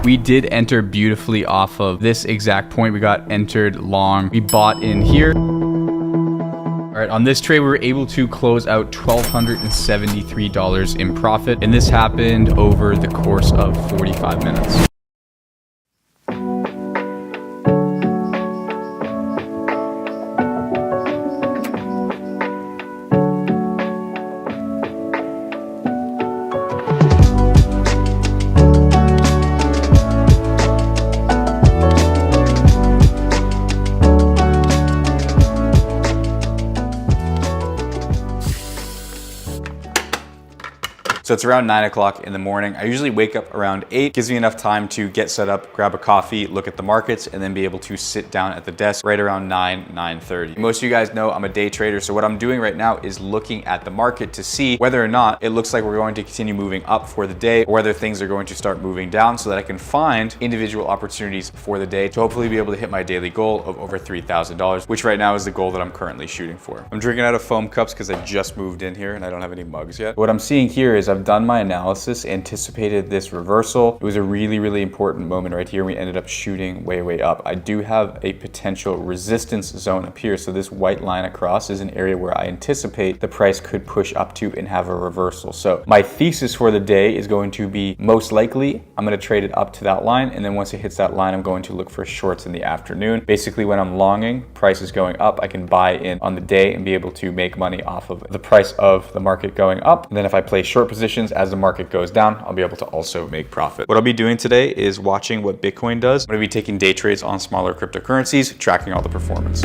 We did enter beautifully off of this exact point. We got entered long. We bought in here. All right, on this trade, we were able to close out $1,273 in profit, and this happened over the course of 45 minutes. So it's around 9 o'clock in the morning. I usually wake up around 8. Gives me enough time to get set up, grab a coffee, look at the markets, and then be able to sit down at the desk right around 9:30. Most of you guys know I'm a day trader. So what I'm doing right now is looking at the market to see whether or not it looks like we're going to continue moving up for the day, or whether things are going to start moving down, so that I can find individual opportunities for the day to hopefully be able to hit my daily goal of over $3,000, which right now is the goal that I'm currently shooting for. I'm drinking out of foam cups because I just moved in here and I don't have any mugs yet. What I'm seeing here is I've done my analysis, anticipated this reversal. It was a really important moment right here. We ended up shooting way up. I do have a potential resistance zone up here. So this white line across is an area where I anticipate the price could push up to and have a reversal. So my thesis for the day is going to be, most likely, I'm going to trade it up to that line. And then once it hits that line, I'm going to look for shorts in the afternoon. Basically, when I'm longing, price is going up, I can buy in on the day and be able to make money off of the price of the market going up. And then if I play short positions as the market goes down, I'll be able to also make profit. What I'll be doing today is watching what Bitcoin does. I'm going to be taking day trades on smaller cryptocurrencies, tracking all the performance.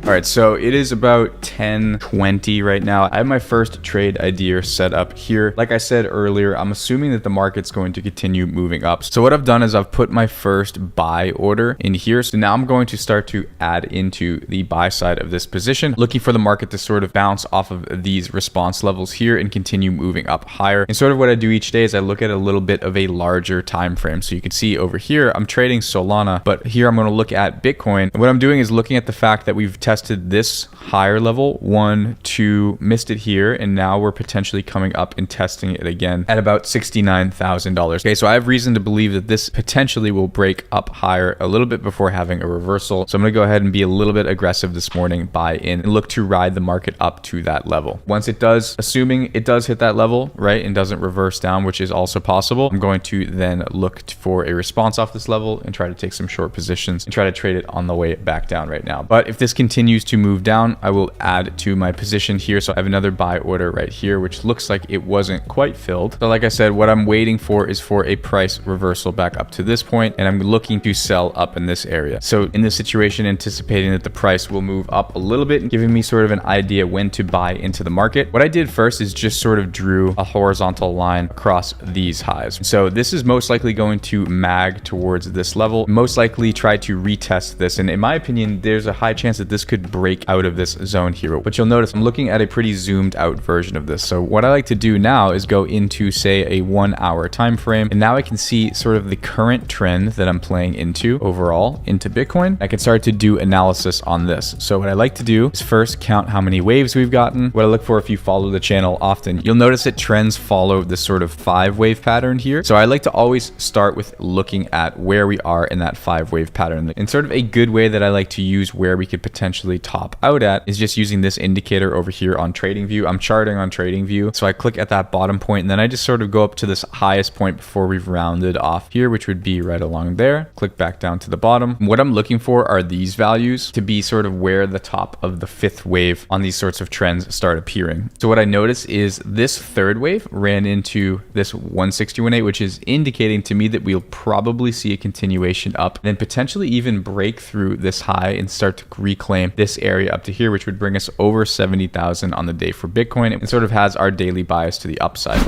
All right, so it is about 10:20 right now. I have my first trade idea set up here. Like I said earlier, I'm assuming that the market's going to continue moving up. So what I've done is I've put my first buy order in here. So now I'm going to start to add into the buy side of this position, looking for the market to sort of bounce off of these response levels here and continue moving up higher. And sort of what I do each day is I look at a little bit of a larger time frame. So you can see over here, I'm trading Solana, but here I'm going to look at Bitcoin. And what I'm doing is looking at the fact that we've tested this higher level, 1, 2, missed it here, and now we're potentially coming up and testing it again at about $69,000. Okay, so I have reason to believe that this potentially will break up higher a little bit before having a reversal. So I'm gonna go ahead and be a little bit aggressive this morning, buy in, and look to ride the market up to that level. Once it does, assuming it does hit that level, right, and doesn't reverse down, which is also possible, I'm going to then look for a response off this level and try to take some short positions and try to trade it on the way back down right now. But if this continues to move down, I will add to my position here. So I have another buy order right here, which looks like it wasn't quite filled. So like I said, what I'm waiting for is for a price reversal back up to this point, and I'm looking to sell up in this area. So in this situation, anticipating that the price will move up a little bit and giving me sort of an idea when to buy into the market. What I did first is just sort of drew a horizontal line across these highs. So this is most likely going to mag towards this level, most likely try to retest this. And in my opinion, there's a high chance that this could break out of this zone here. But you'll notice I'm looking at a pretty zoomed out version of this. So what I like to do now is go into, say, a 1 hour time frame, and now I can see sort of the current trend that I'm playing into overall into Bitcoin. I can start to do analysis on this. So what I like to do is first count how many waves we've gotten. What I look for, if you follow the channel often, you'll notice that trends follow this sort of 5-wave pattern here. So I like to always start with looking at where we are in that 5-wave pattern. And sort of a good way that I like to use where we could potentially top out at is just using this indicator over here on TradingView. I'm charting on TradingView. So I click at that bottom point, and then I just sort of go up to this highest point before we've rounded off here, which would be right along there. Click back down to the bottom. And what I'm looking for are these values to be sort of where the top of the 5th wave on these sorts of trends start appearing. So what I notice is this 3rd wave ran into this 161.8, which is indicating to me that we'll probably see a continuation up, and then potentially even break through this high and start to reclaim this area up to here, which would bring us over 70,000 on the day for Bitcoin, and sort of has our daily bias to the upside.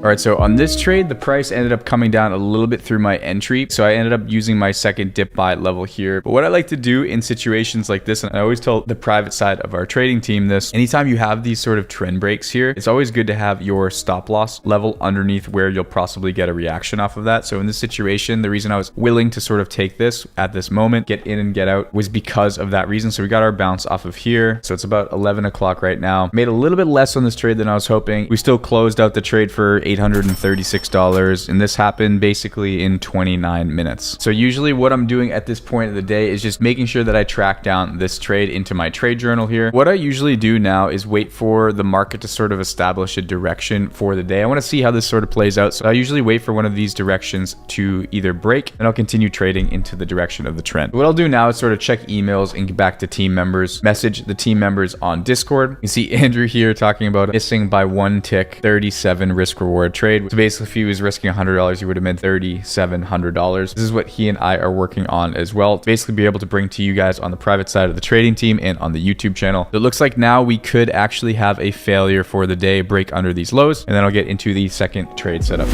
All right, so on this trade, the price ended up coming down a little bit through my entry. So I ended up using my second dip buy level here. But what I like to do in situations like this, and I always tell the private side of our trading team this, anytime you have these sort of trend breaks here, it's always good to have your stop loss level underneath where you'll possibly get a reaction off of that. So in this situation, the reason I was willing to sort of take this at this moment, get in and get out, was because of that reason. So we got our bounce off of here. So it's about 11 o'clock right now. Made a little bit less on this trade than I was hoping. We still closed out the trade for $836, and this happened basically in 29 minutes. So usually what I'm doing at this point of the day is just making sure that I track down this trade into my trade journal here. What I usually do now is wait for the market to sort of establish a direction for the day. I want to see how this sort of plays out. So I usually wait for one of these directions to either break, and I'll continue trading into the direction of the trend. What I'll do now is sort of check emails and get back to team members, message the team members on Discord. You see Andrew here talking about missing by one tick, 37 risk reward trade. So basically if he was risking $100, he would have made $3,700. This is what he and I are working on as well, to basically be able to bring to you guys on the private side of the trading team and on the YouTube channel. It looks like now we could actually have a failure for the day, break under these lows, and then I'll get into the second trade setup.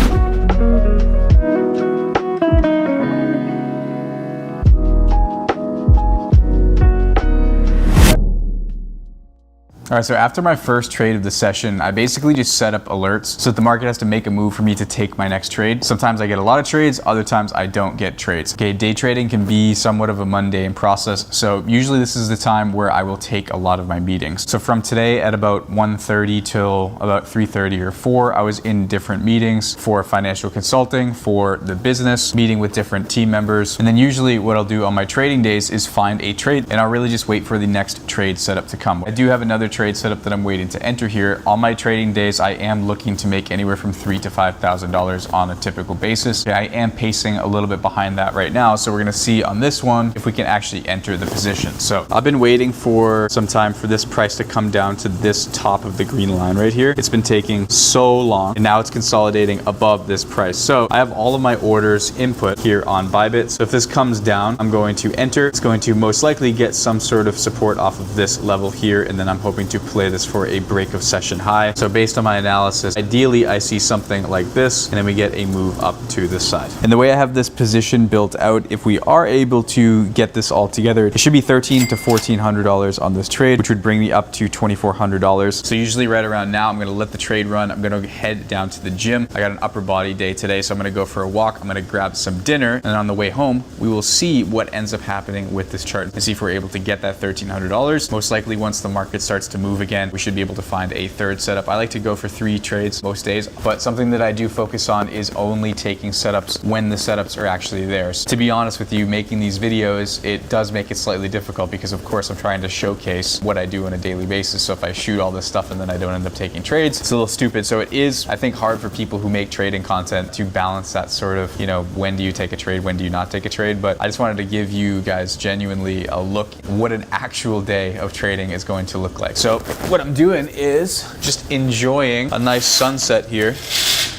All right, so after my first trade of the session, I basically just set up alerts so that the market has to make a move for me to take my next trade. Sometimes I get a lot of trades, other times I don't get trades. Okay, day trading can be somewhat of a mundane process. So usually this is the time where I will take a lot of my meetings. So from today at about 1:30 till about 3:30 or 4, I was in different meetings for financial consulting, for the business, meeting with different team members. And then usually what I'll do on my trading days is find a trade, and I'll really just wait for the next trade setup to come. I do have another trade setup that I'm waiting to enter here. On my trading days, I am looking to make anywhere from $3,000 to $5,000 on a typical basis. I am pacing a little bit behind that right now, so we're gonna see on this one if we can actually enter the position. So I've been waiting for some time for this price to come down to this top of the green line right here. It's been taking so long, and now it's consolidating above this price. So I have all of my orders input here on Bybit. So if this comes down, I'm going to enter. It's going to most likely get some sort of support off of this level here, and then I'm hoping to play this for a break of session high. So based on my analysis, ideally I see something like this, and then we get a move up to this side. And the way I have this position built out, if we are able to get this all together, it should be $1,300 to $1,400 on this trade, which would bring me up to $2,400. So usually right around now, I'm gonna let the trade run. I'm gonna head down to the gym. I got an upper body day today, so I'm gonna go for a walk. I'm gonna grab some dinner, and on the way home, we will see what ends up happening with this chart and see if we're able to get that $1,300. Most likely once the market starts to move again, we should be able to find a third setup. I like to go for 3 trades most days, but something that I do focus on is only taking setups when the setups are actually there. So to be honest with you, making these videos, it does make it slightly difficult because of course I'm trying to showcase what I do on a daily basis. So if I shoot all this stuff and then I don't end up taking trades, it's a little stupid. So it is, I think, hard for people who make trading content to balance that sort of, you know, when do you take a trade, when do you not take a trade? But I just wanted to give you guys genuinely a look at what an actual day of trading is going to look like. So what I'm doing is just enjoying a nice sunset here.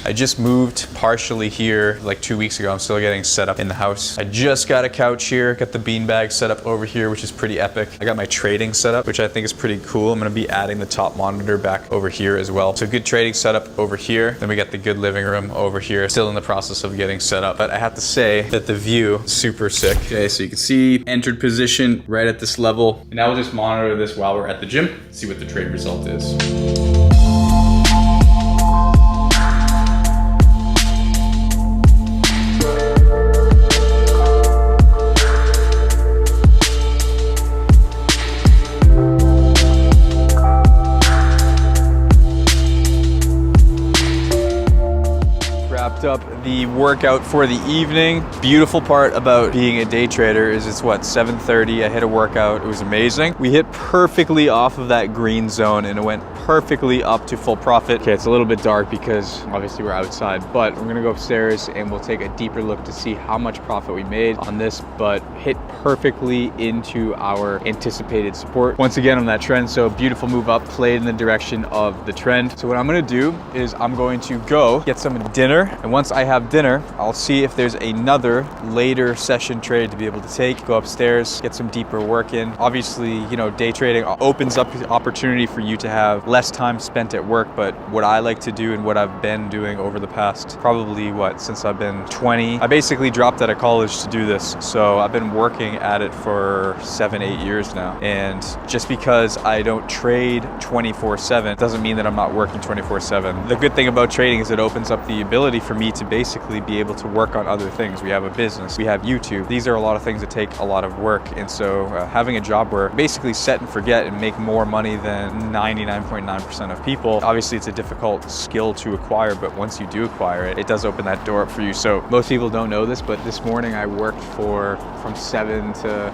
I just moved partially here like 2 weeks ago. I'm still getting set up in the house. I just got a couch here, got the beanbag set up over here, which is pretty epic. I got my trading setup, which I think is pretty cool. I'm gonna be adding the top monitor back over here as well. So good trading setup over here. Then we got the good living room over here. Still in the process of getting set up, but I have to say that the view is super sick. Okay, so you can see entered position right at this level. And now we'll just monitor this while we're at the gym, see what the trade result is. Up the workout for the evening. Beautiful part about being a day trader is it's what, 7:30. I hit a workout. It was amazing. We hit perfectly off of that green zone and it went perfectly up to full profit. Okay, it's a little bit dark because obviously we're outside, but we're gonna go upstairs and we'll take a deeper look to see how much profit we made on this, but hit perfectly into our anticipated support. Once again on that trend, so beautiful move up, played in the direction of the trend. So what I'm gonna do is I'm going to go get some dinner, and once I have dinner, I'll see if there's another later session trade to be able to take, go upstairs, get some deeper work in. Obviously, you know, day trading opens up the opportunity for you to have less time spent at work, but what I like to do and what I've been doing over the past probably since I've been 20. I basically dropped out of college to do this. So I've been working at it for 7-8 years now. And just because I don't trade 24/7 doesn't mean that I'm not working 24/7. The good thing about trading is it opens up the ability for me to basically be able to work on other things. We have a business, we have YouTube. These are a lot of things that take a lot of work. And so having a job where basically set and forget and make more money than 99.9% of people, obviously it's a difficult skill to acquire, but once you do acquire it, it does open that door up for you. So most people don't know this, but this morning I worked from 7 to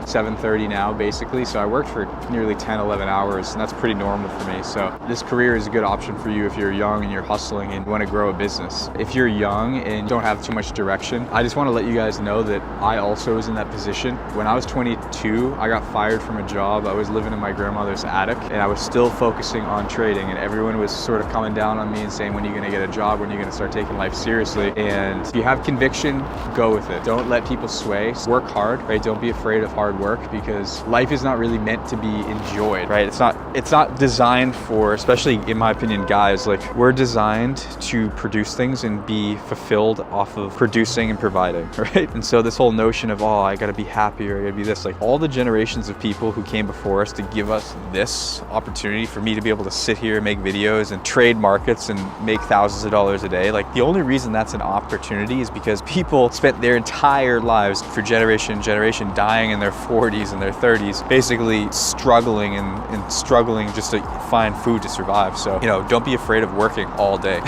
7:30 now basically. So I worked for nearly 10-11 hours, and that's pretty normal for me. So this career is a good option for you if you're young and you're hustling and want to grow a business. If you're young and don't have too much direction, I just want to let you guys know that I also was in that position. When I was 22, I got fired from a job. I was living in my grandmother's attic, and I was still focusing on trading, and everyone was sort of coming down on me and saying, when are you going to get a job? When are you going to start taking life seriously? And if you have conviction, go with it. Don't let people sway. Work hard, right? Don't be afraid of hard work, because life is not really meant to be enjoyed, right? It's not designed for, especially in my opinion, guys, like we're designed to produce things and be fulfilled off of producing and providing, right? And so this whole notion of, oh, I gotta be happy or I gotta be this, like all the generations of people who came before us to give us this opportunity for me to be able to sit here and make videos and trade markets and make thousands of dollars a day. Like the only reason that's an opportunity is because people spent their entire lives for generation dying in their 40s and their 30s, basically struggling and struggling just to find food to survive. So, don't be afraid of working all day.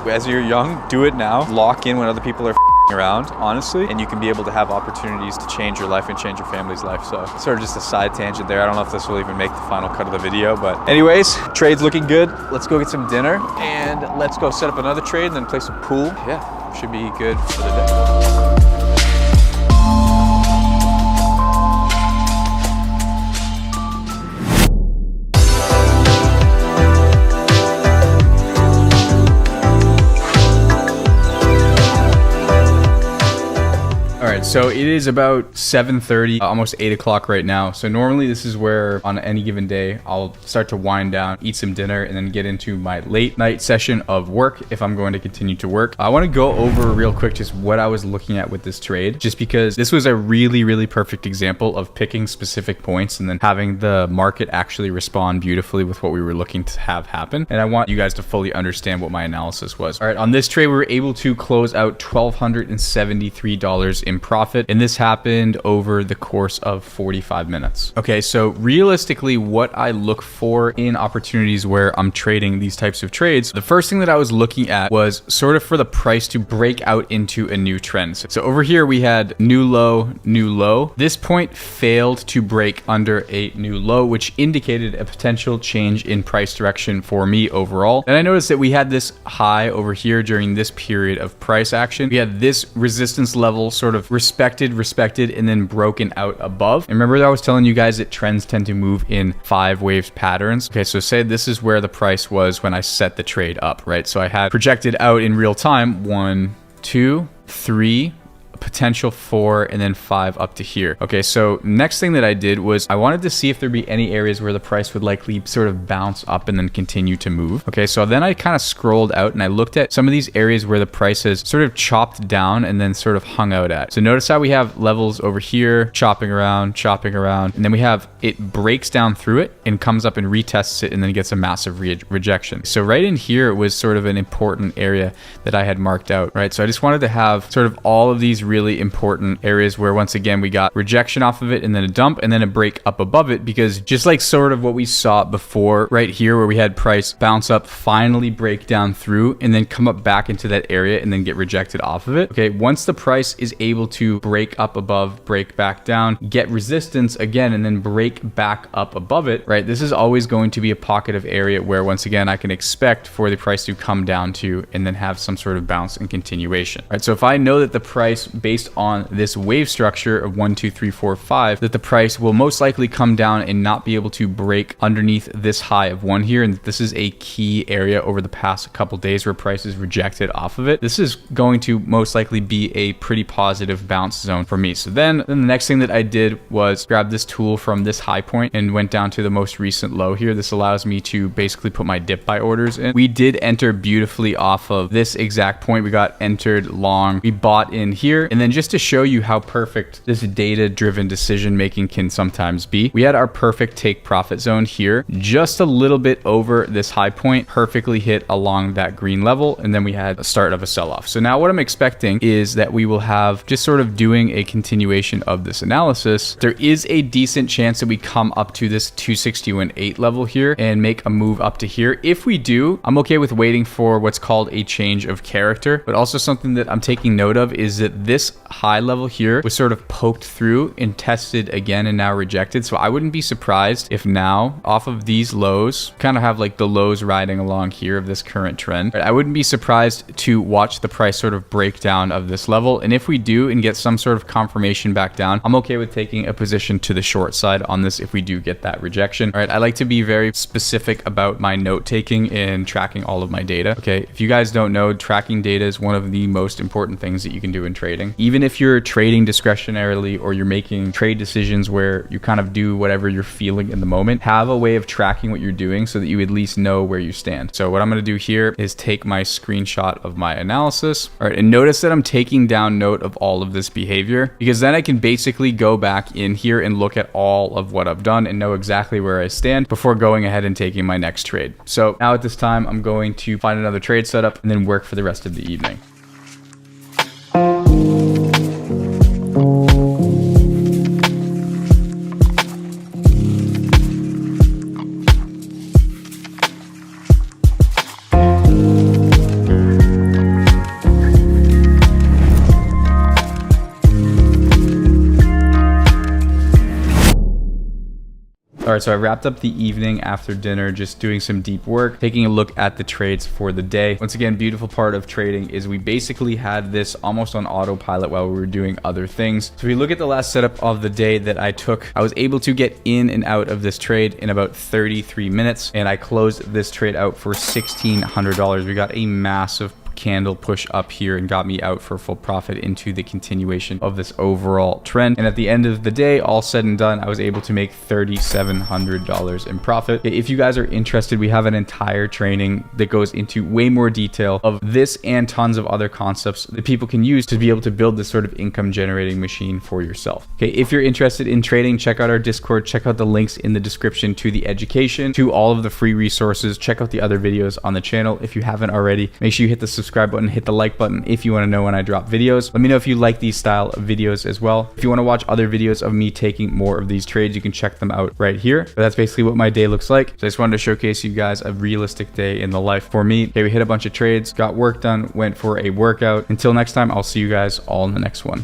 As you're young, do it now. Lock in when other people are around, honestly, and you can be able to have opportunities to change your life and change your family's life. So sort of just a side tangent there. I don't know if this will even make the final cut of the video, but anyways, trade's looking good. Let's go get some dinner and let's go set up another trade and then play some pool. Yeah, should be good for the day. So it is about 7:30, almost 8 o'clock right now. So normally this is where on any given day, I'll start to wind down, eat some dinner, and then get into my late night session of work if I'm going to continue to work. I want to go over real quick just what I was looking at with this trade, just because this was a really, really perfect example of picking specific points and then having the market actually respond beautifully with what we were looking to have happen. And I want you guys to fully understand what my analysis was. All right, on this trade, we were able to close out $1,273 in profit. And this happened over the course of 45 minutes. Okay, so realistically, what I look for in opportunities where I'm trading these types of trades, the first thing that I was looking at was sort of for the price to break out into a new trend. So over here, we had new low, new low. This point failed to break under a new low, which indicated a potential change in price direction for me overall. And I noticed that we had this high over here during this period of price action. We had this resistance level sort of respected, and then broken out above. And remember that I was telling you guys that trends tend to move in 5 waves patterns. Okay, so say this is where the price was when I set the trade up, right? So I had projected out in real time 1, 2, 3, potential 4, and then 5 up to here. Okay, so next thing that I did was I wanted to see if there'd be any areas where the price would likely sort of bounce up and then continue to move. Okay, so then I kind of scrolled out and I looked at some of these areas where the price has sort of chopped down and then sort of hung out at. So notice how we have levels over here, chopping around, and then we have it breaks down through it and comes up and retests it and then gets a massive rejection. So right in here was sort of an important area that I had marked out, right? So I just wanted to have sort of all of these really important areas where once again we got rejection off of it and then a dump and then a break up above it, because just like sort of what we saw before right here where we had price bounce up, finally break down through and then come up back into that area and then get rejected off of it. Okay, once the price is able to break up above, break back down, get resistance again and then break back up above it, right? This is always going to be a pocket of area where once again I can expect for the price to come down to and then have some sort of bounce and continuation, right? So if I know that the price based on this wave structure of 1, 2, 3, 4, 5, that the price will most likely come down and not be able to break underneath this high of 1 here. And this is a key area over the past couple days where price is rejected off of it. This is going to most likely be a pretty positive bounce zone for me. So then the next thing that I did was grab this tool from this high point and went down to the most recent low here. This allows me to basically put my dip buy orders in. We did enter beautifully off of this exact point. We got entered long. We bought in here. And then just to show you how perfect this data-driven decision making can sometimes be, we had our perfect take profit zone here, just a little bit over this high point, perfectly hit along that green level. And then we had a start of a sell-off. So now what I'm expecting is that we will have just sort of doing a continuation of this analysis. There is a decent chance that we come up to this 261.8 level here and make a move up to here. If we do, I'm okay with waiting for what's called a change of character. But also something that I'm taking note of is that this high level here was sort of poked through and tested again and now rejected. So I wouldn't be surprised if now off of these lows, kind of have like the lows riding along here of this current trend. I wouldn't be surprised to watch the price sort of break down of this level. And if we do and get some sort of confirmation back down, I'm okay with taking a position to the short side on this if we do get that rejection. All right, I like to be very specific about my note taking and tracking all of my data. Okay, if you guys don't know, tracking data is one of the most important things that you can do in trading. Even if you're trading discretionarily or you're making trade decisions where you kind of do whatever you're feeling in the moment, have a way of tracking what you're doing so that you at least know where you stand. So what I'm going to do here is take my screenshot of my analysis. All right, and notice that I'm taking down note of all of this behavior, because then I can basically go back in here and look at all of what I've done and know exactly where I stand before going ahead and taking my next trade. So now at this time, I'm going to find another trade setup and then work for the rest of the evening. All right, so I wrapped up the evening after dinner, just doing some deep work, taking a look at the trades for the day. Once again, beautiful part of trading is we basically had this almost on autopilot while we were doing other things. So if we look at the last setup of the day that I took, I was able to get in and out of this trade in about 33 minutes, and I closed this trade out for $1,600. We got a massive candle push up here and got me out for full profit into the continuation of this overall trend. And at the end of the day, all said and done, I was able to make $3,700 in profit. If you guys are interested, we have an entire training that goes into way more detail of this and tons of other concepts that people can use to be able to build this sort of income generating machine for yourself. Okay, if you're interested in trading, check out our Discord, check out the links in the description to the education, to all of the free resources, check out the other videos on the channel. If you haven't already, make sure you hit the subscribe button, hit the like button if you want to know when I drop videos. Let me know if you like these style of videos as well. If you want to watch other videos of me taking more of these trades, you can check them out right here. But that's basically what my day looks like. So I just wanted to showcase you guys a realistic day in the life for me. Okay, we hit a bunch of trades, got work done, went for a workout. Until next time, I'll see you guys all in the next one.